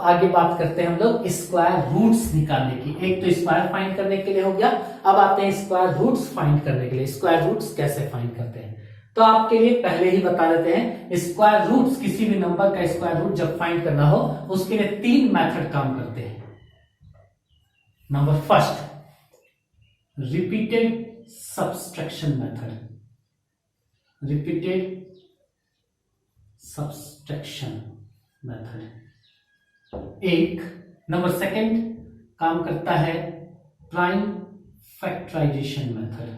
आगे बात करते हैं हम लोग स्क्वायर रूट्स निकालने की। एक तो स्क्वायर फाइंड करने के लिए हो गया, अब आते हैं स्क्वायर रूट्स फाइंड करने के लिए। स्क्वायर रूट्स कैसे फाइंड करते हैं तो आपके लिए पहले ही बता देते हैं। स्क्वायर रूट्स, किसी भी नंबर का स्क्वायर रूट जब फाइंड करना हो उसके लिए 3 मेथड काम करते हैं। Number first, repeated subtraction method, repeated subtraction method एक। नंबर सेकंड काम करता है prime factorisation method,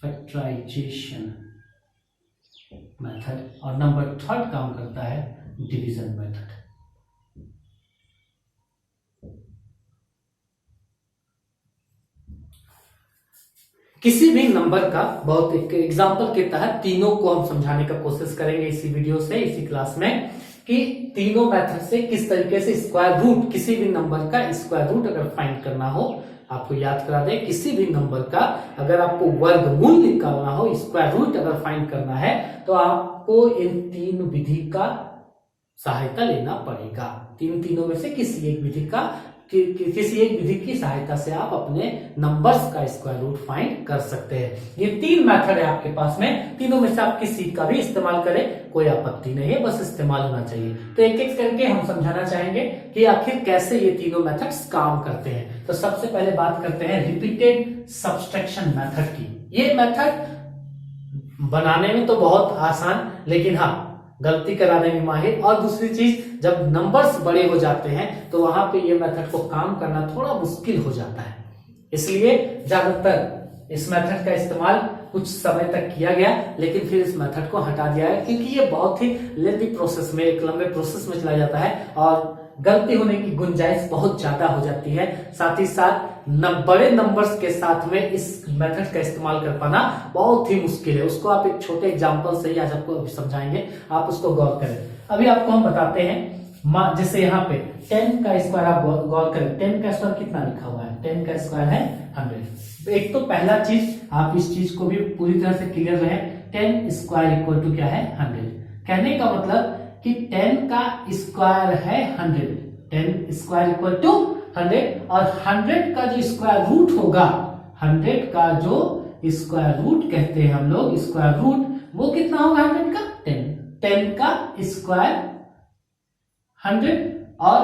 factorisation method. और नंबर थर्ड काम करता है डिवीजन मेथड। किसी भी नंबर का बहुत एक एग्जांपल के तहत तीनों को हम समझाने का कोशिश करेंगे इसी वीडियो से, इसी क्लास में, कि तीनों मेथड से किस तरीके से स्क्वायर रूट, किसी भी नंबर का स्क्वायर रूट अगर फाइंड करना हो, आपको याद करा दें, किसी भी नंबर का अगर आपको वर्गमूल निकालना हो, स्क्वायर रूट अगर फाइंड करना है, तो आपको इन 3 विधि का सहायता लेना पड़ेगा। तीनों में से किसी एक विधि का, किसी एक विधि की सहायता से आप अपने नंबर्स का स्क्वायर रूट फाइंड कर सकते हैं। ये 3 मेथड है आपके पास में, तीनों में से आप किसी का भी इस्तेमाल करें, कोई आपत्ति नहीं है, बस इस्तेमाल होना चाहिए। तो एक एक करके हम समझाना चाहेंगे कि आखिर कैसे ये तीनों मेथड्स काम करते हैं। तो सबसे पहले बात करते हैं रिपीटेड सब्सट्रैक्शन मेथड की। ये मेथड बनाने में तो बहुत आसान, लेकिन हाँ गलती कराने में माहिर। और दूसरी चीज, जब नंबर्स बड़े हो जाते हैं तो वहां पे ये मेथड को काम करना थोड़ा मुश्किल हो जाता है, इसलिए ज्यादातर इस मेथड का इस्तेमाल कुछ समय तक किया गया, लेकिन फिर इस मेथड को हटा दिया है, क्योंकि ये बहुत ही लेंथी प्रोसेस में, एक लंबे प्रोसेस में चला जाता है और गलती होने की गुंजाइश बहुत ज्यादा हो जाती है। साथ ही साथ बड़े नंबर्स के साथ में इस मेथड का इस्तेमाल कर पाना बहुत ही मुश्किल है। उसको आप एक छोटे एग्जांपल से ही आज आपको अभी समझाएंगे, आप उसको गौर करें। अभी आपको हम बताते हैं, जैसे यहाँ पे 10 का स्क्वायर आप गौर करें, 10 का स्क्वायर कितना लिखा हुआ है, 10 का स्क्वायर है 100। एक तो पहला चीज, आप इस चीज को भी पूरी तरह से क्लियर रहे, 10 स्क्वायर इक्वल टू क्या है 100। कहने का मतलब कि 10 का स्क्वायर है 100, 10 स्क्वायर इक्वल टू 100, और 100 का जो स्क्वायर रूट होगा, 100 का जो स्क्वायर रूट कहते हैं हम लोग, स्क्वायर रूट वो कितना होगा 100 का 10 का स्क्वायर 100, और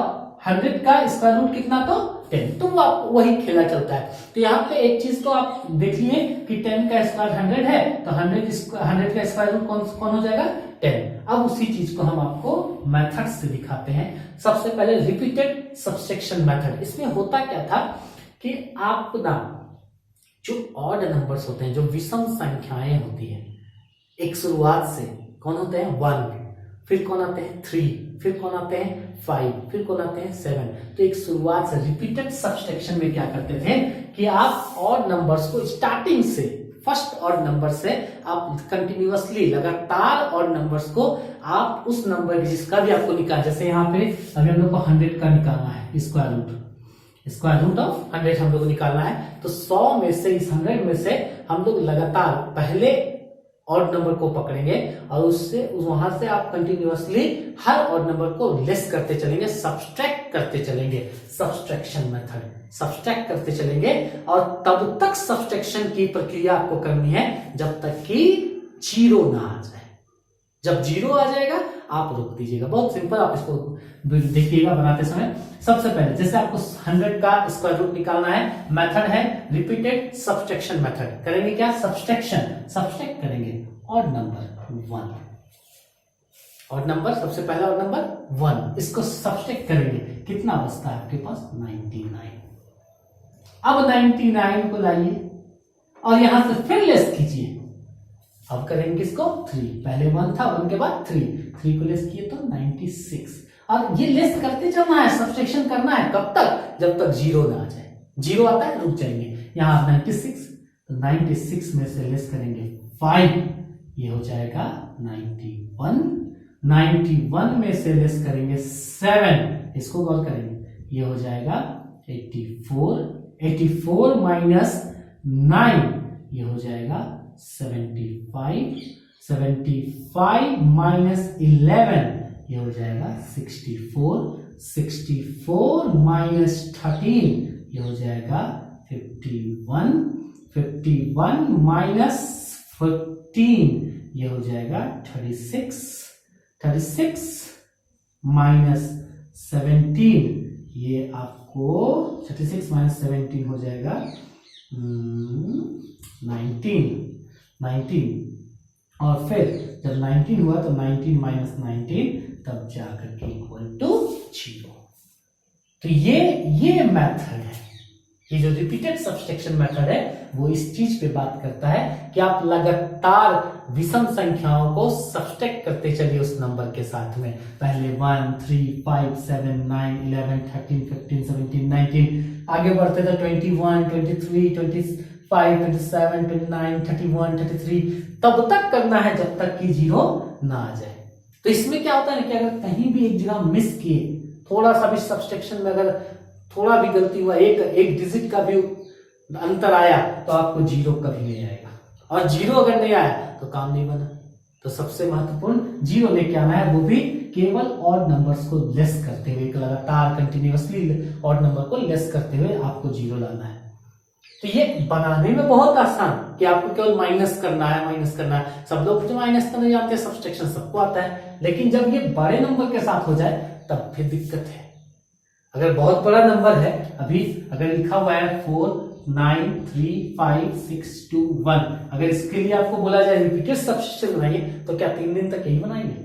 100 का स्क्वायर रूट कितना तो 10। तो वही खेला चलता है। तो यहाँ पे एक चीज तो आप देखिए कि 10 का स्क्वायर 100 है, तो 100 का स्क्वायर रूट कौन हो जाएगा 10। अब उसी चीज को हम आपको मेथड से दिखाते हैं। सबसे पहले रिपीटेड सब्सट्रैक्शन मेथड। इसमें होता क्या था कि आप ना जो ऑड नंबर्स होते हैं, जो विषम संख्याएं होती हैं, एक शुरुआत से कौन होते हैं 1, फिर कौन आते हैं 3, फिर कौन आते हैं 5, फिर कौन आते हैं 7। तो एक शुरुआत से रिपीटेड सब्सट्रैक्शन में क्या करते थे कि आप ऑड नंबर्स को स्टार्टिंग से, फर्स्ट ऑड नंबर से आप कंटिन्यूअसली लगातार ऑड नंबर्स को आप उस नंबर जिसका भी आपको निकाल, जैसे यहाँ पे अभी हम लोग को 100 का निकालना है स्क्वायर रूट ऑफ 100 हम लोग को निकालना है। तो 100 में से, इस 100 में से हम लोग लगातार पहले ऑड नंबर को पकड़ेंगे और उससे वहां से आप कंटिन्यूअसली हर ऑड नंबर को लेस करते चलेंगे, सब्सट्रैक्ट करते चलेंगे। सब्सट्रैक्शन मेथड, सब्सट्रैक्ट करते चलेंगे, और तब तक सब्सट्रैक्शन की प्रक्रिया आपको करनी है जब तक कि 0 ना आ जाए। जब 0 आ जाएगा आप रोक दीजिएगा। बहुत सिंपल, आप इसको देखिएगा बनाते समय। सबसे पहले जैसे आपको 100 का स्क्वायर रूट निकालना है, मेथड है रिपीटेड सब्सट्रैक्शन मेथड। करेंगे क्या, सब्सट्रैक्ट करेंगे ऑड नंबर 1, ऑड नंबर, सबसे पहला ऑड नंबर 1, इसको सब्सट्रैक्ट करेंगे, कितना बचता है आपके पास 99। अब 99 को लाइए और यहां से फिर लेस कीजिए। अब करेंगे किसको 3, पहले 1 था, 1 के बाद 3 को लेस किए तो 96। और ये लेस करते चलना है, सब्सट्रैक्शन करना है, कब तक, जब तक 0 ना आ जाए। 0 आता है रुक जाएंगे। यहाँ 96, तो 96 में से लेस करेंगे 5, ये हो जाएगा 91। 91 में से लेस करेंगे 7, इसको गौर करेंगे, ये हो जाएगा 84। 84 माइनस 9, ये हो जाएगा 75। 75 माइनस 11 ये हो जाएगा 64, 64 माइनस 13 ये हो जाएगा 51, 51 माइनस 14 ये हो जाएगा 36, 36 माइनस 17 ये आपको 36 माइनस 17 हो जाएगा 19, 19 और फिर जब 19 हुआ तो 19 माइनस 19 तब जाकर के इक्वल टू 0। तो ये मेथड है, ये जो रिपीटेड सब्सट्रैक्शन मेथड है वो इस चीज पे बात करता है कि आप लगातार विषम संख्याओं को सब्सट्रैक्ट करते चलिए उस नंबर के साथ में। पहले 1, 3, 5, 7, 9, 11, 13, 15, 17, 19 आगे बढ़ते थे 21, 23, 25, 27, 29, 31, 33 तब तक करना है जब तक कि 0 ना आ जाए। तो इसमें क्या होता है कि अगर कहीं भी एक जगह मिस किए, थोड़ा सा भी सब्सट्रैक्शन में अगर थोड़ा भी गलती हुआ, एक डिजिट का भी अंतर आया तो आपको 0 कभी नहीं आएगा, और 0 अगर नहीं आया तो काम नहीं बना। तो सबसे महत्वपूर्ण 0 लेके आना है, वो भी केवल ऑड नंबर्स को लेस करते हुए, लगातार कंटिन्यूअसली ऑड नंबर को लेस करते हुए आपको 0 लाना है। तो ये बनाने में बहुत आसान कि आपको केवल माइनस करना है, माइनस करना है। सब लोग जो माइनस करना जानते हैं, सब्सट्रैक्शन सबको आता है, लेकिन जब ये बड़े नंबर के साथ हो जाए तब फिर दिक्कत है। अगर बहुत बड़ा नंबर है, अभी अगर लिखा हुआ है 4, 9, 3, 5, 6, 2, 1, अगर इसके लिए आपको बोला जाए रिपीटेड सब्सट्रैक्शन बनाइए तो क्या 3 दिन तक यही बनाएंगे?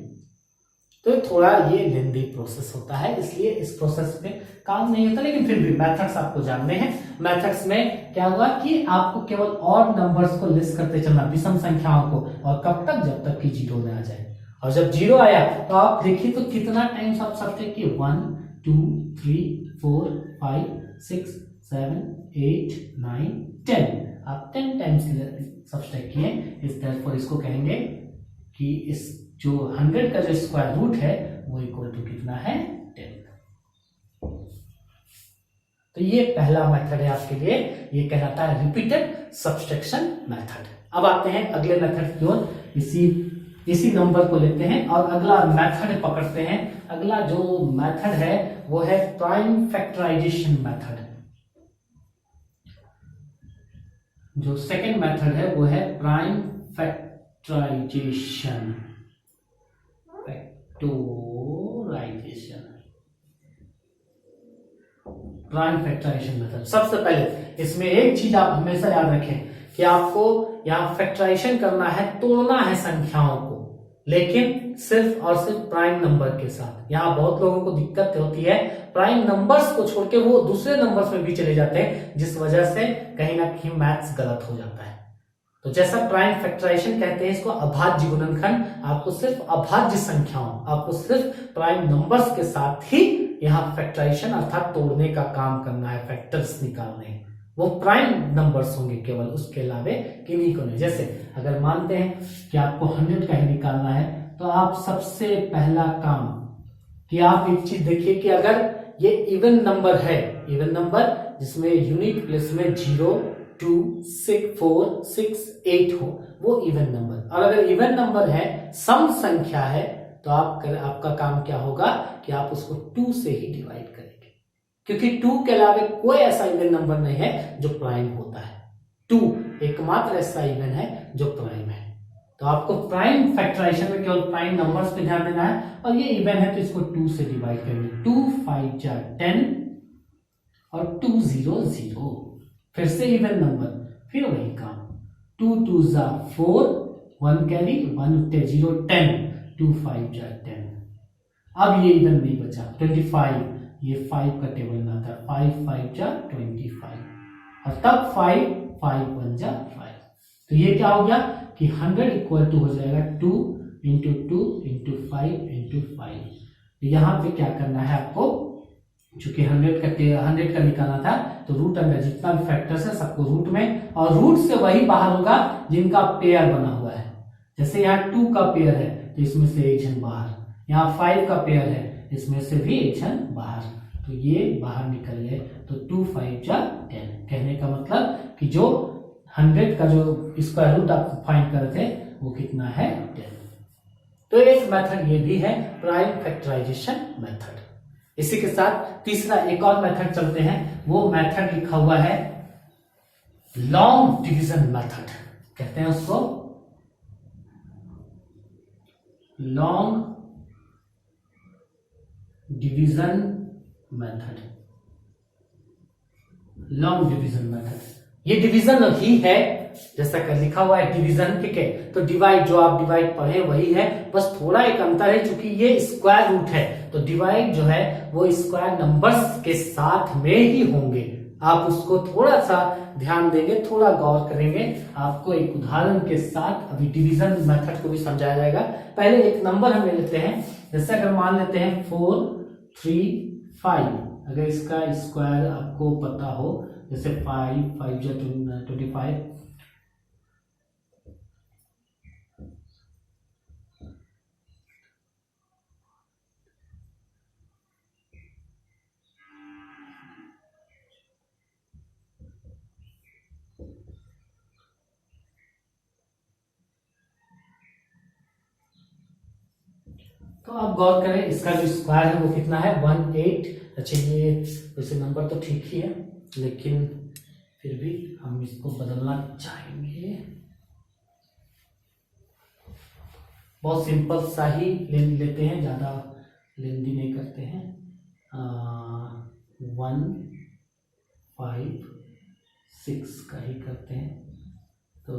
तो थोड़ा ये लेंदी प्रोसेस होता है, इसलिए इस प्रोसेस में काम नहीं होता। लेकिन फिर भी मेथड्स आपको जानने हैं। मेथड्स में क्या हुआ कि आपको केवल ऑड नंबर्स को लिस्ट करते चलना, विषम संख्याओं को, और कब तक? जब तक कि 0 न आ जाए। और जब 0 आया तो आप देखिए तो कितना टाइम्स आप सब्सट्रैक्ट किए, 1, 2, 3, 4, 5, 6, 7, 8, 9, 10, आप 10 टाइम्स सब्सट्रैक्ट किए। इस तौर इसको कहेंगे कि इस जो 100 का जो स्क्वायर रूट है वो इक्वल टू कितना है? 10। तो ये पहला मेथड है आपके लिए, ये कहलाता है रिपीटेड सब्सट्रैक्शन मेथड। अब आते हैं अगले मेथड की ओर। इसी नंबर को लेते हैं और अगला मेथड पकड़ते हैं। अगला जो मेथड है वो है प्राइम फैक्टराइजेशन मेथड। जो सेकंड मेथड है वो है prime factorisation, prime factorisation method. सबसे पहले इसमें एक चीज आप हमेशा याद रखें कि आपको यहाँ फैक्टराइजेशन करना है, तोड़ना है संख्याओं को, लेकिन सिर्फ और सिर्फ प्राइम नंबर के साथ। यहाँ बहुत लोगों को दिक्कत होती है, प्राइम नंबर्स को छोड़ के वो दूसरे नंबर्स में भी चले जाते हैं, जिस वजह से कहीं ना कहीं मैथ्स गलत हो जाता है। तो जैसा प्राइम फैक्टराइजेशन कहते हैं इसको अभाज्य गुणनखंड, आपको सिर्फ अभाज्य संख्याओं, आपको सिर्फ प्राइम नंबर्स के साथ ही यहाँ फैक्टराइजेशन अर्थात तोड़ने का काम करना है, फैक्टर्स निकालने हैं। वो प्राइम नंबर्स होंगे केवल, उसके अलावे किन्हीं को नहीं। जैसे अगर मानते हैं कि आपको 100 का ही निकालना है तो आप सबसे पहला काम कि आप एक चीज देखिए कि अगर ये इवन नंबर है, इवन नंबर जिसमें यूनिट प्लेस में 0, 2, 6, 4, 6, 8 हो, वो इवन नंबर। और अगर इवन नंबर है, सम संख्या है, तो आपका काम क्या होगा कि आप उसको 2 से ही डिवाइड करेंगे, क्योंकि 2 के अलावा कोई ऐसा इवन नंबर नहीं है जो प्राइम होता है। 2 एकमात्र ऐसा इवन है जो प्राइम है। तो आपको प्राइम फैक्टराइजेशन में केवल प्राइम नंबर्स पे ध्यान देना है, और ये इवन है तो इसको 2 से डिवाइड करेंगे। 2 5 जा 10 और 2 0 0, फिर से इवन नंबर, फिर वही काम। 2 2 जा 4, 1 कैरी, 1 0 10, 2 5 जा 10। अब ये इवन नहीं बचा, 25, ये 5 का टेबल ना था, 5 5 जा 25, और तब 5 5 1 जा 5। तो ये क्या हो गया कि 100 इक्वल टू हो जाएगा 2 इंटू 2 इंटू 5 इंटू 5। यहाँ पे क्या करना है आपको, चूंकि 100 का निकालना था तो रूट अंडर जितना भी फैक्टर्स है सबको रूट में, और रूट से वही बाहर होगा जिनका पेयर बना हुआ है। जैसे यहाँ 2 का पेयर है तो इसमें से एक जन बाहर, यहाँ 5 का पेयर है इसमें से भी एक जन बाहर, तो ये बाहर निकल गए। तो 2 5 जा 10, कहने का मतलब कि जो 100 का जो स्क्वायर रूट आप फाइंड कर रहे थे वो कितना है 10। तो एक मेथड ये भी है प्राइम फैक्टराइजेशन मेथड। इसी के साथ तीसरा एक और मेथड चलते हैं, वो मेथड लिखा हुआ है लॉन्ग डिवीजन मेथड, कहते हैं उसको long division method. Long division method ये डिवीजन ही है, जैसा कर लिखा हुआ है डिवीजन, ठीक है। तो डिवाइड जो आप डिवाइड पढ़े वही है, बस थोड़ा एक अंतर है, क्योंकि ये स्क्वायर रूट है तो डिवाइड जो है वो स्क्वायर नंबर्स के साथ में ही होंगे। आप उसको थोड़ा सा ध्यान देंगे, थोड़ा गौर करेंगे, आपको एक उदाहरण के साथ अभी डिवीजन मेथड को भी समझाया जाएगा। पहले एक नंबर हम ले लेते हैं, जैसे अगर मान लेते हैं 4 3 5, अगर इसका स्क्वायर आपको पता हो, जैसे 5 5 जा 25, तो आप गौर करें इसका जो स्क्वायर है वो कितना है 18। अच्छा ये वैसे नंबर तो ठीक ही है, लेकिन फिर भी हम इसको बदलना चाहेंगे। बहुत सिंपल सा ही लेते हैं, ज्यादा लेंदी नहीं करते हैं। 1 5 6 का ही करते हैं। तो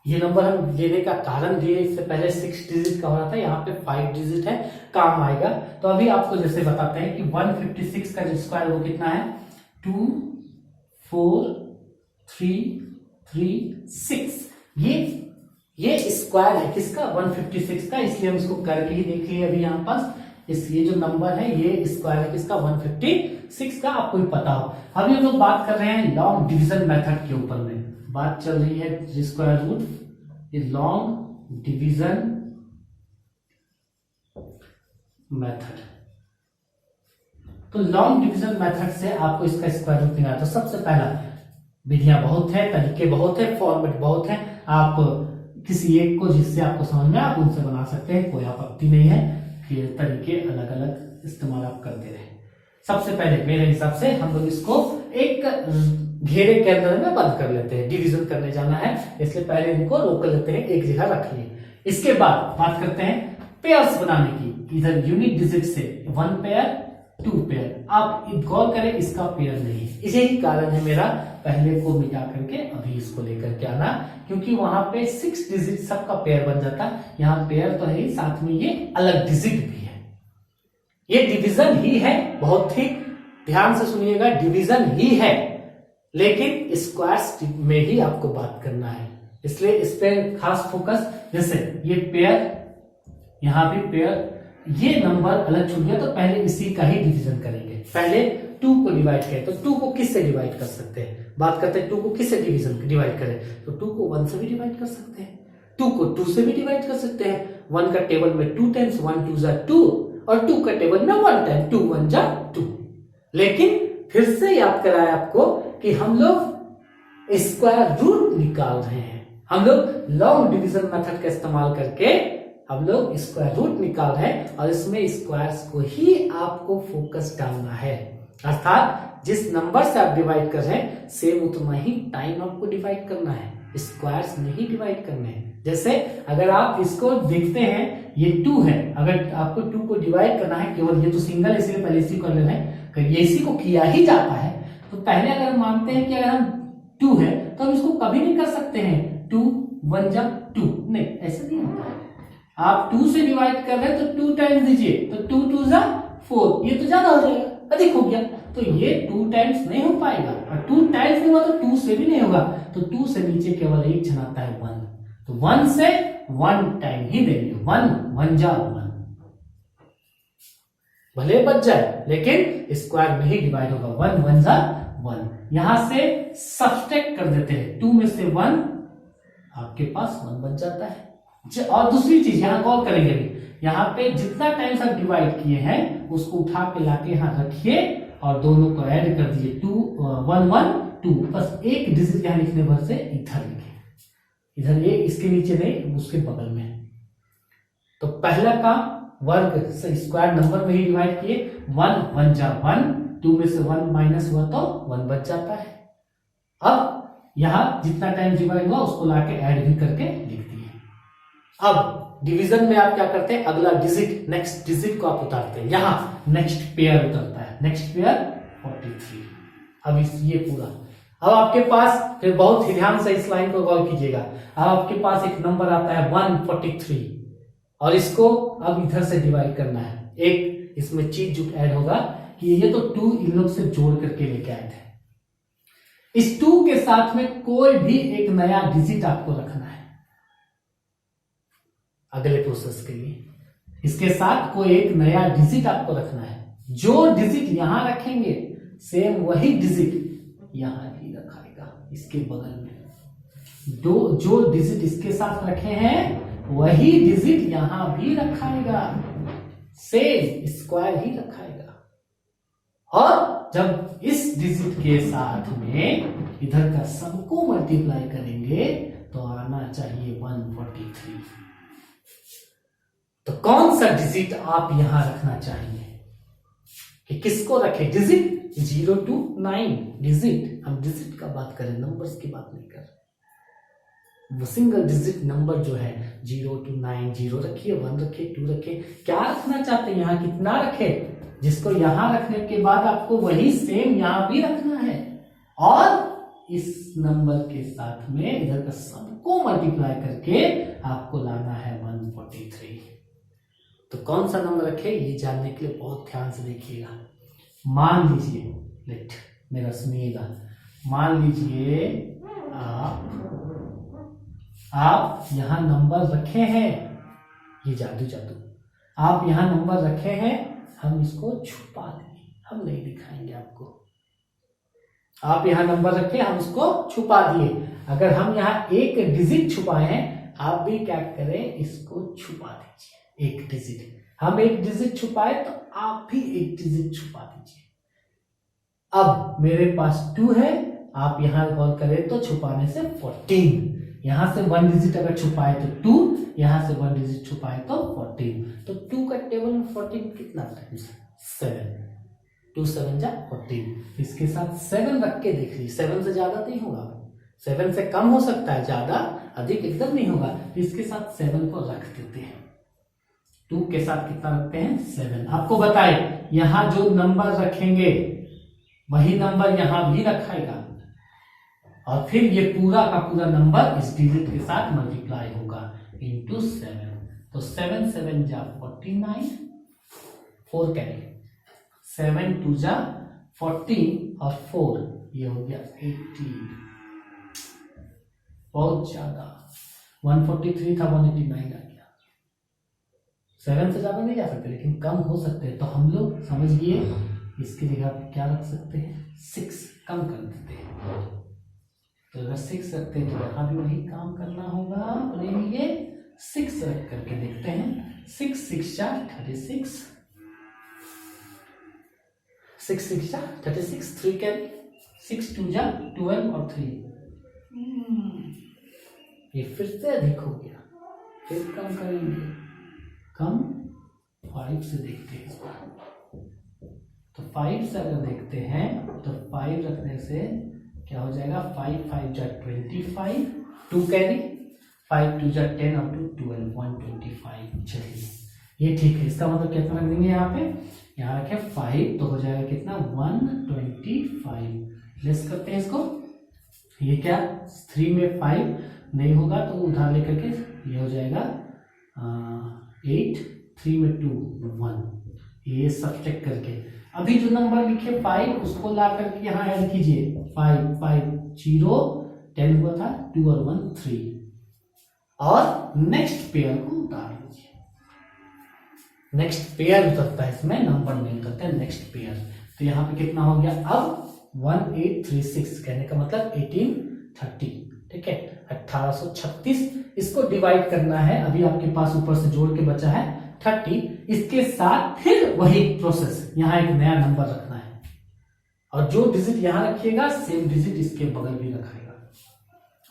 ये नंबर हम लेने का कारण दिए, इससे पहले 6 डिजिट का हो रहा था, यहाँ पे 5 डिजिट है, काम आएगा। तो अभी आपको जैसे बताते हैं कि 156 का जो स्क्वायर वो कितना है 2 4 3 3 6। ये स्क्वायर है किसका 156 का, इसलिए हम इसको करके ही देख लिए अभी यहाँ पास। ये जो नंबर है ये स्क्वायर है किसका 156 का, आपको भी पता हो। अभी हम लोग बात कर रहे हैं लॉन्ग डिवीजन मेथड के ऊपर में, बात चल रही है स्क्वायर रूट, ये लॉन्ग डिवीजन मेथड। तो लॉन्ग डिवीजन मेथड से आपको इसका स्क्वायर रूट निकालना, तो सबसे पहला विधियां बहुत है, तरीके बहुत है, फॉर्मेट बहुत है, आप किसी एक को जिससे आपको समझ में आप उनसे बना सकते हैं, कोई आपत्ति नहीं है कि तरीके अलग अलग इस्तेमाल आप करते रहे। सबसे पहले मेरे हिसाब से हम लोग इसको एक घेरे के अंदर में बंद कर लेते हैं, डिवीजन करने जाना है इसलिए पहले इनको रोक लेते हैं, एक जगह रख लिए। इसके बाद बात करते हैं पेयर्स बनाने की, इधर यूनिट डिजिट से 1 पेयर 2 पेयर। आप गौर करें इसका पेयर नहीं है, इसी ही कारण है मेरा पहले को मिटा करके अभी इसको लेकर के आना, क्योंकि वहां पे 6 डिजिट सबका पेयर बन जाता, यहाँ पेयर तो है साथ में ये अलग डिजिट भी है। ये डिवीजन ही है, बहुत ही ध्यान से सुनिएगा, डिवीजन ही है, लेकिन स्क्वायर्स में ही आपको बात करना है, इसलिए इस पे खास फोकस। जैसे ये पेयर, यहां भी पेयर, ये नंबर अलग छूट गया तो पहले इसी का ही डिवीजन करेंगे। पहले 2 को डिवाइड करें, तो 2 को किससे डिवाइड कर सकते हैं, बात करते हैं 2 को किससे डिवाइड करें, तो 2 को 1 से भी डिवाइड कर सकते हैं, 2 को 2 से भी डिवाइड कर सकते हैं। 1 का टेबल में 2 टाइम्स, 1 2 जा 2, और 2 का टेबल में 1 टाइम, 2 1 जा 2। लेकिन फिर से याद कराया आपको कि हम लोग स्क्वायर रूट निकाल रहे हैं, हम लोग लॉन्ग डिवीजन मेथड का इस्तेमाल करके हम लोग स्क्वायर रूट निकाल रहे हैं, और इसमें स्क्वायर्स को ही आपको फोकस डालना है, अर्थात जिस नंबर से आप डिवाइड कर रहे हैं सेम उतना ही टाइम आपको डिवाइड करना है, स्क्वायर्स नहीं डिवाइड करने हैं। जैसे अगर आप इसको देखते हैं ये 2 है, अगर आपको 2 को डिवाइड करना है, केवल ये तो सिंगल इसलिए पहले इसी को ले रहे हैं, ये इसी को किया ही जाता है, तो पहले अगर मानते हैं कि अगर हम 2 है तो हम इसको कभी नहीं कर सकते हैं 2 1 जा 2, नहीं ऐसा नहीं होता है। आप 2 से डिवाइड कर रहे हैं तो 2 टाइम्स दीजिए, तो 2 2 जा 4, ये तो ज्यादा हो जाएगा, अधिक हो गया, तो ये 2 टाइम्स नहीं हो पाएगा, और 2 टाइम्स नहीं हुआ तो 2 से भी नहीं होगा, तो 2 से नीचे केवल एक क्षण आता है 1, तो 1 से 1 टाइम ही देंगे, 1 1 जा 1। भले बच जाए लेकिन स्क्वायर में ही डिवाइड होगा। 1 1 जा 1, यहां से सब्सट्रैक्ट कर देते हैं, 2 में से 1 आपके पास 1 बच जाता है। और दूसरी चीज यहां गौर करेंगे भी, यहाँ पे जितना टाइम्स आप डिवाइड किए हैं उसको उठा के लाके यहाँ रखिए और दोनों को ऐड कर दिए, 2 1 1 2, बस एक डिजिट यहाँ लिखने भर से इधर लिखे, इधर ये इसके नीचे नहीं उसके बगल में। तो पहला काम वर्ग से स्क्वायर नंबर में ही डिवाइड किए, 1 1 जा 1, 2 में से 1 माइनस हुआ तो 1 बच जाता है। अब यहां जितना टाइम डिवाइड हुआ उसको लाके ऐड भी करके लिख दिए। अब डिवीजन में आप क्या करते हैं, अगला डिजिट नेक्स्ट डिजिट को आप उतारते हैं, यहां नेक्स्ट पेयर उतरता है, नेक्स्ट पेयर 43। अब ये पूरा, अब आपके पास फिर बहुत ही ध्यान से इस लाइन को गौर कीजिएगा, अब आपके पास एक नंबर आता है 143 और इसको अब इधर से डिवाइड करना है। एक इसमें चीज जो ऐड होगा कि ये तो 2 इन लोग से जोड़ करके लेके आए थे, इस 2 के साथ में कोई भी एक नया डिजिट आपको रखना है अगले प्रोसेस के लिए। इसके साथ कोई एक नया डिजिट आपको रखना है, जो डिजिट यहां रखेंगे सेम वही डिजिट यहां भी रखाएगा इसके बगल में। जो डिजिट इसके साथ रखे हैं वही डिजिट यहां भी रखाएगा, सेम स्क्वायर ही रखाएगा। और जब इस डिजिट के साथ में इधर का सबको मल्टीप्लाई करेंगे तो आना चाहिए 143। तो कौन सा डिजिट आप यहां रखना चाहिए कि किसको रखें, डिजिट 0 to 9 डिजिट, हम डिजिट का बात करें नंबर्स की बात नहीं कर रहे। वो सिंगल डिजिट नंबर जो है 0 to 9, 0 रखिए, 1 रखिए, 2 रखिए, क्या रखना चाहते हैं यहां कितना रखे, जिसको यहां रखने के बाद आपको वही सेम यहां भी रखना है और इस नंबर के साथ में इधर का सबको मल्टीप्लाई करके आपको लाना है 143। तो कौन सा नंबर रखे ये जानने के लिए बहुत ध्यान से देखिएगा। मान लीजिए, लेट मेरा सुनिएगा, मान लीजिए आप यहां नंबर रखे हैं, ये जादू आप यहां नंबर रखे हैं, हम इसको छुपा देंगे, हम नहीं दिखाएंगे आपको। आप यहां नंबर रखे, हम उसको छुपा दिए। अगर हम यहां एक डिजिट छुपाए हैं, आप भी क्या करें, इसको छुपा दीजिए एक डिजिट। हम एक डिजिट छुपाए तो आप भी एक डिजिट छुपा दीजिए। अब मेरे पास 2 है, आप यहां गौर करें तो छुपाने से 14, यहां से 1 डिजिट अगर छुपाए तो 2, यहां से 1 डिजिट छुपाए तो 14। तो 2 का टेबल में 14 कितना टाइम्स, 7, 2 7 जा 14। इसके साथ 7 रख के देख लीजिए, 7 से ज्यादा नहीं होगा, 7 से कम हो सकता है, ज्यादा अधिक एकदम नहीं होगा। इसके साथ 7 को रख देते हैं, 2 के साथ कितना रखते हैं, 7। आपको बताए यहां जो नंबर रखेंगे वही नंबर यहां भी रखाएगा और फिर ये पूरा का पूरा नंबर इस डिजिट के साथ मल्टीप्लाई होगा इंटू 7। तो 7 7 जा 49, 4 कैरी, 7 2 जा 14 और 4 ये हो गया 80। बहुत ज्यादा, 143 था 189 आ गया। 7 से ज्यादा नहीं जा सकते लेकिन कम हो सकते हैं, तो हम लोग समझ गए इसकी जगह क्या रख सकते हैं, 6 कम कर देते हैं। तो अगर 6 रखते हैं तो यहां भी वही काम करना होगा अपने लिए, 6 रख करके देखते हैं। 6 6 जा 36, 6 6 जा 36, 3 कैरी, 6 2 जा 12 और 3, ये फिर से अधिक हो गया, फिर कम करेंगे, कम 5 से देखते हैं इसको। तो 5 से अगर देखते हैं तो 5 रखने से क्या हो जाएगा, 5 5 जा 25, 2 कैरी, 5 2 जा 10 और 2 12, 125। चलिए ये ठीक है, इसका मतलब कितना रख देंगे यहाँ पे, यहाँ रखे 5 तो हो जाएगा कितना, 125। लेस करते हैं इसको, ये क्या 3 में 5 नहीं होगा तो उधार लेकर के ये हो जाएगा 8, 3 में 2 1, ये सब्ट्रैक्ट करके अभी जो नंबर लिखे 5 उसको ला करके यहाँ ऐड कीजिए, 5 5 0 10 हुआ था, 2 और 1 3 और नेक्स्ट पेयर को उतार लीजिए। नेक्स्ट पेयर उतरता है, इसमें नंबर नहीं उतरते हैं, नेक्स्ट पेयर। तो यहाँ पे कितना हो गया अब 1836, कहने का मतलब 1830, ठीक है 1836। इसको डिवाइड करना है, अभी आपके पास ऊपर से जोड़ के बचा है 30, इसके साथ फिर वही प्रोसेस, यहाँ एक नया नंबर रखना है और जो डिजिट यहाँ रखिएगा सेम डिजिट इसके बगल भी रखाएगा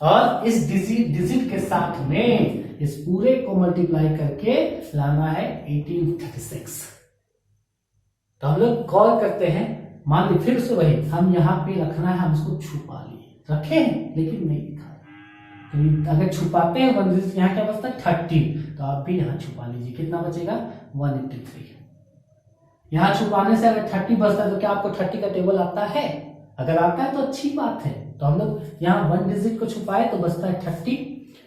और इस डिजिट के साथ में इस पूरे को मल्टीप्लाई करके लाना है 1836। तो हम लोग कॉल करते हैं, मान ली फिर से वही हम यहाँ पे रखना है, हम इसको छुपा लिए, रखे हैं लेकिन नहीं लिखा। तो अगर छुपाते हैं वन डिजिट, यहाँ क्या बचता है 30, तो आप भी यहाँ छुपा लीजिए, कितना बचेगा 183। यहाँ छुपाने से अगर 30 बचता है तो क्या आपको 30 का टेबल आता है? अगर आता है तो अच्छी बात है। तो हम लोग यहाँ वन डिजिट को छुपाए तो बचता है 30,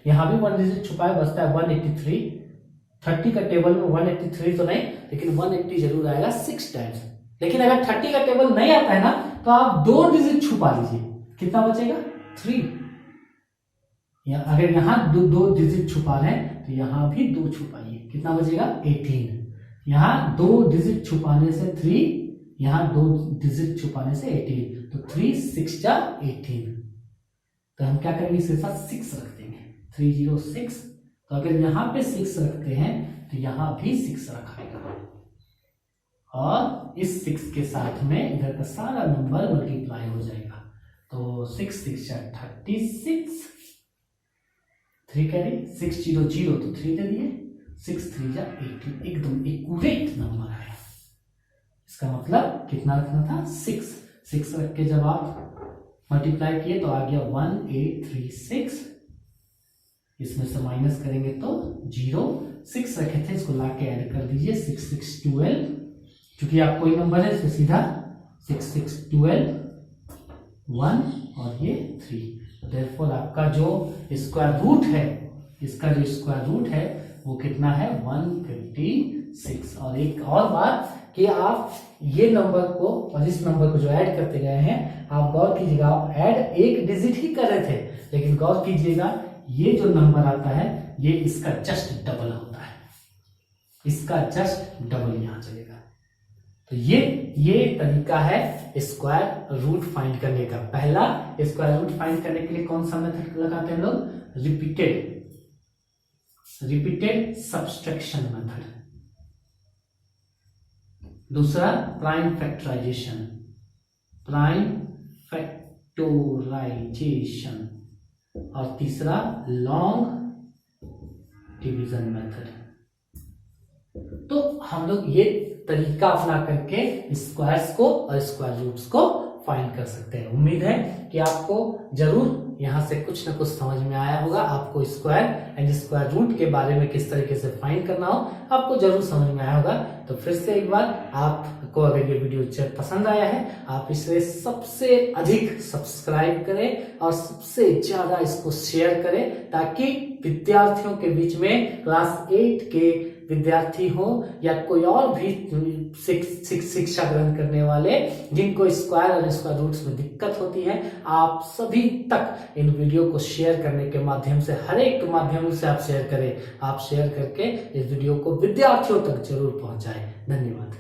यहाँ भी वन डिजिट छुपाए बचता है 183। 30 का टेबल में 183 तो नहीं, लेकिन 180 जरूर आएगा 6 टाइम्स। लेकिन अगर 30 का टेबल नहीं आता है ना, तो आप 2 डिजिट छुपा लीजिए, कितना बचेगा 3। अगर यहाँ दो डिजिट छुपा रहे हैं तो यहाँ भी 2 छुपाइए, कितना बचेगा 18। यहाँ 2 डिजिट छुपाने से 3, यहाँ 2 डिजिट छुपाने से 18, तो 3 6 जा 18। तो हम क्या करेंगे, इसके साथ 6 रख देंगे, 306। तो अगर यहाँ पे 6 रखते हैं तो यहाँ भी 6 रखाएगा और इस 6 के साथ में इधर का सारा नंबर मल्टीप्लाई हो जाएगा। तो 6 6 जा 36, 3 कैरी 600 तो 3 दे दिए, 6 3 जा 18, एकदम एक्यूरेट नंबर आया। इसका मतलब कितना रखना था 6 रख के जब आप मल्टीप्लाई किए तो आ गया 1836। इसमें से माइनस करेंगे तो 0, 6 रखे थे इसको लाके ऐड कर दीजिए, 6 6 12, क्योंकि आप कोई नंबर है इसमें सीधा 6 6 12 1 और ये 3। देयरफॉर आपका जो स्क्वायर रूट है, इसका जो स्क्वायर रूट है वो कितना है 156। और एक और बात कि आप ये नंबर को और इस नंबर को जो ऐड करते गए हैं, आप गौर कीजिएगा, आप ऐड एक डिजिट ही कर रहे थे, लेकिन गौर कीजिएगा ये जो नंबर आता है ये इसका जस्ट डबल होता है, इसका जस्ट डबल यहां चलेगा। तो ये तरीका है स्क्वायर रूट फाइंड करने का। पहला स्क्वायर रूट फाइंड करने के लिए कौन सा मेथड लगाते हैं लोग, रिपीटेड सब्सट्रैक्शन मेथड। दूसरा प्राइम फैक्टराइजेशन, और तीसरा लॉन्ग डिवीजन मेथड। तो हम लोग ये तरीका अपना करके स्क्वायर्स को और स्क्वायर रूट्स को फाइंड कर सकते हैं। उम्मीद है कि आपको जरूर यहां से कुछ ना कुछ समझ में आया होगा। आपको स्क्वायर एंड स्क्वायर रूट के बारे में किस तरीके से फाइंड करना हो आपको जरूर समझ में आया होगा। तो फिर से एक बार आपको अगर ये वीडियो पसंद आया है, आप इसे सबसे अधिक सब्सक्राइब करें और सबसे ज्यादा इसको शेयर करें, ताकि विद्यार्थियों के बीच में क्लास 8 के विद्यार्थी हो या कोई और भी शिक्षा ग्रहण करने वाले जिनको स्क्वायर और स्क्वायर रूट्स में दिक्कत होती है, आप सभी तक इन वीडियो को शेयर करने के माध्यम से, हर एक माध्यम से आप शेयर करें। आप शेयर करके इस वीडियो को विद्यार्थियों तक जरूर पहुंचाएं। धन्यवाद।